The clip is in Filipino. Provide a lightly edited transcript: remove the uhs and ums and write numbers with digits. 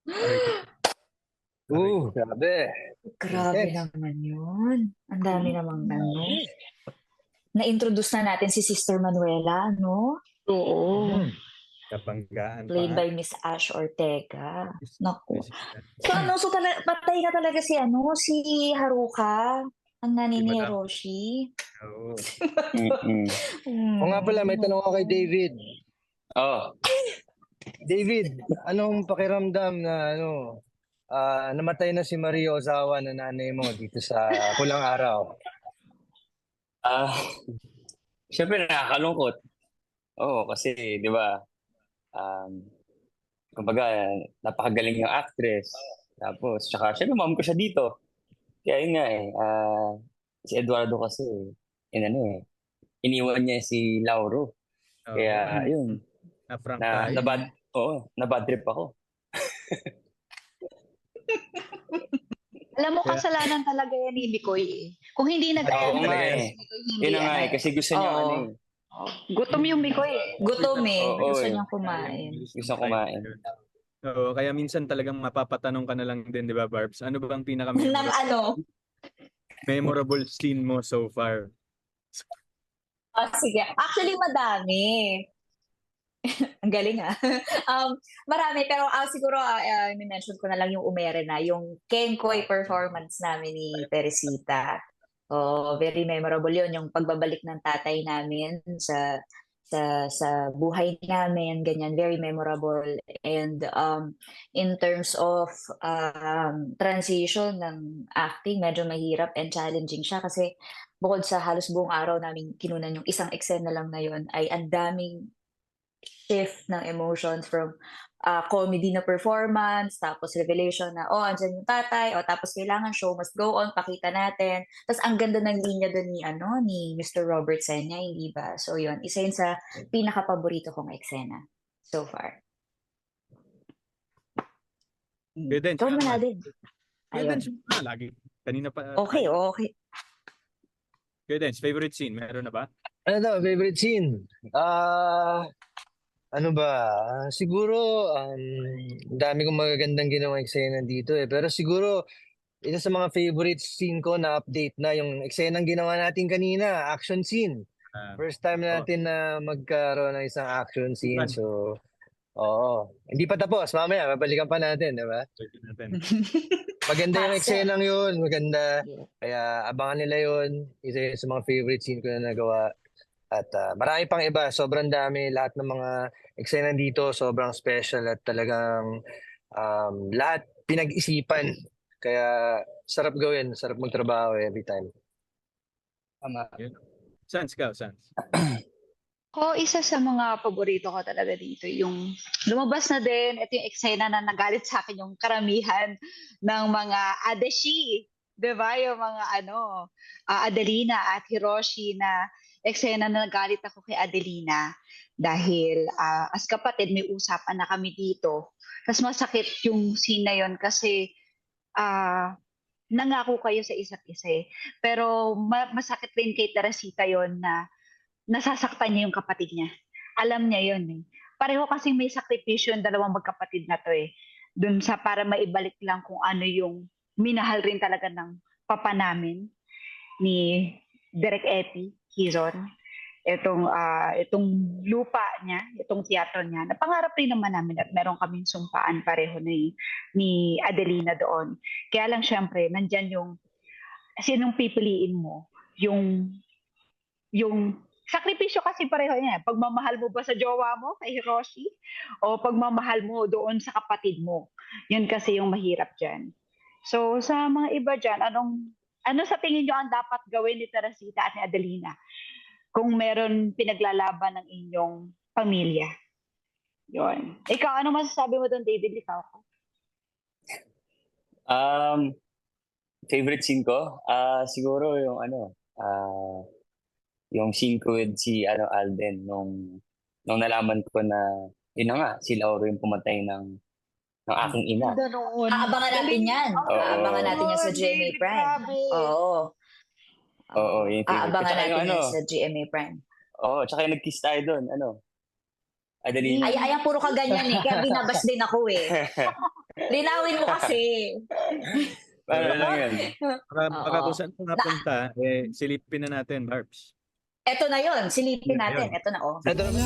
Aray ko. Aray ko. Grabe. Grabe Intense. naman yun. Ang dami namang Na-introduce na natin si Sister Manuela, no? Oo. Kabanggaan pa Played nga. by Miss Ash Ortega. Naku. Resistance. Patay na talaga si Haruka, ang Si nanay ni Madam. Hiroshi. Oo. O nga pala, may tanong ako kay David. Oh, David, anong pakiramdam na namatay na si Maria Ozawa na nanay mo dito sa Pulang Araw? ah, syempre nakakalungkot. Oo, kasi, di ba, kumbaga, napakagaling yung actress. Tapos, tsaka, syempre, mom ko siya dito. Kaya yun nga si Eduardo kasi, iniwan niya si Lauro. Oo. Kaya, yun, Na-prank na, tayo. nabad, na bad trip ako. Alam mo, Kaya- kasalanan talaga yan ni Mikoy eh. Kung hindi Oo nag-aral nga talaga eh. si Mikoy, hindi Yun na nga ano eh, kasi gusto niya Oo. Gutom yung Mikoy eh. Gutom eh. Oo, Gusto eh. niyang kumain. Gusto kumain. Oo, kaya minsan talagang mapapatanong ka na lang din, di ba, Barbs? Ano ba ang Nang pinaka-memorable memorable scene mo so far? Sige. Actually, madami. Ang galing marami, pero siguro mention ko na lang yung umere na, yung Kenkoy performance namin ni Teresita. Oh, very memorable yun, yung pagbabalik ng tatay namin sa buhay namin, ganyan, very memorable. And in terms of transition ng acting, medyo mahirap and challenging siya kasi bukod sa halos buong araw namin kinunan yung isang eksena lang na yun, ay ang daming shift ng emotions from comedy na performance, tapos revelation na, andyan yung tatay, tapos kailangan show must go on, pakita natin. Tapos ang ganda ng linya doon ni Mr. Robert Senya, hindi ba? So yun, isa yun sa pinaka-paborito kong eksena so far. Kuya Dens, Ikaw naman. na din. Kuya Ayun. Dens, lagi. Kanina pa. Okay. Kuya Dens, favorite scene, meron na ba? Ano daw, favorite scene? Ano ba? Siguro, dami kong magagandang ginawang eksena dito eh. Pero siguro, isa sa mga favorite scene ko na update na yung eksenang ginawa natin kanina, action scene. First time natin na magkaroon ng isang action scene. Fun. So, oo. Hindi pa tapos. Mamaya, babalikan pa natin, di ba? Maganda yung Faster. eksenang yun. Maganda. Yeah. Kaya abangan nila yun. Isa yun sa mga favorite scene ko na nagawa. At marami pang iba. Sobrang dami. Lahat ng mga eksena dito, sobrang special at talagang lahat pinag-isipan. Kaya sarap gawin. Sarap magtrabaho every time. Tama. Sans. Ko, isa sa mga paborito ko talaga dito, yung lumabas na din, ito yung eksena na nagalit sa akin yung karamihan ng mga Adeshi. Diba? Yung mga Adelina at Hiroshi na eksena na nagalit ako kay Adelina dahil as kapatid may usapan na kami dito. Tapos masakit yung scene na yun kasi nangako kayo sa isa't isa eh. Pero masakit rin kay Teresita yon na nasasaktan niya yung kapatid niya. Alam niya yun eh. Pareho kasi may sakripisyo yung dalawang magkapatid na to eh. Dun sa para maibalik lang kung ano yung minahal rin talaga ng papa namin ni Direk Epi Quezon. Itong lupa niya, itong teatro niya. Napangarap rin naman namin at meron kaming sumpaan pareho ni Adelina doon. Kaya lang syempre, nandyan yung sinong pipiliin mo, yung sakripisyo kasi pareho niya. Pagmamahal mo ba sa jowa mo, kay Hiroshi? O pagmamahal mo doon sa kapatid mo? Yun kasi yung mahirap dyan. So, sa mga iba dyan, ano sa tingin nyo ang dapat gawin ni Teresita at ni Adelina kung meron pinaglalaban ng inyong pamilya? Yun. Ikaw, ano masasabi mo doon, David? Ikaw ko. Favorite scene ko? Siguro yung yung scene ko with si Alden nung nalaman ko na yun na nga, si Lauro yung pumatay ng aking ina. Aabangan natin yan. Aabangan natin yan sa GMA Prime. Oo. Oo, yun yung favorite. Aabangan Tsaka natin yung yan sa GMA Prime. Oo, tsaka yung nag-kiss tayo doon, Adelina. Ay, puro ka ganyan eh. Kaya binabas din ako eh. Linawin mo kasi. Ano lang yun? Baka Oo. kung saan pa napunta, silipin na natin, Barbs. Eto na yon, silipin Yun na natin. yun. Eto na, oh. Ito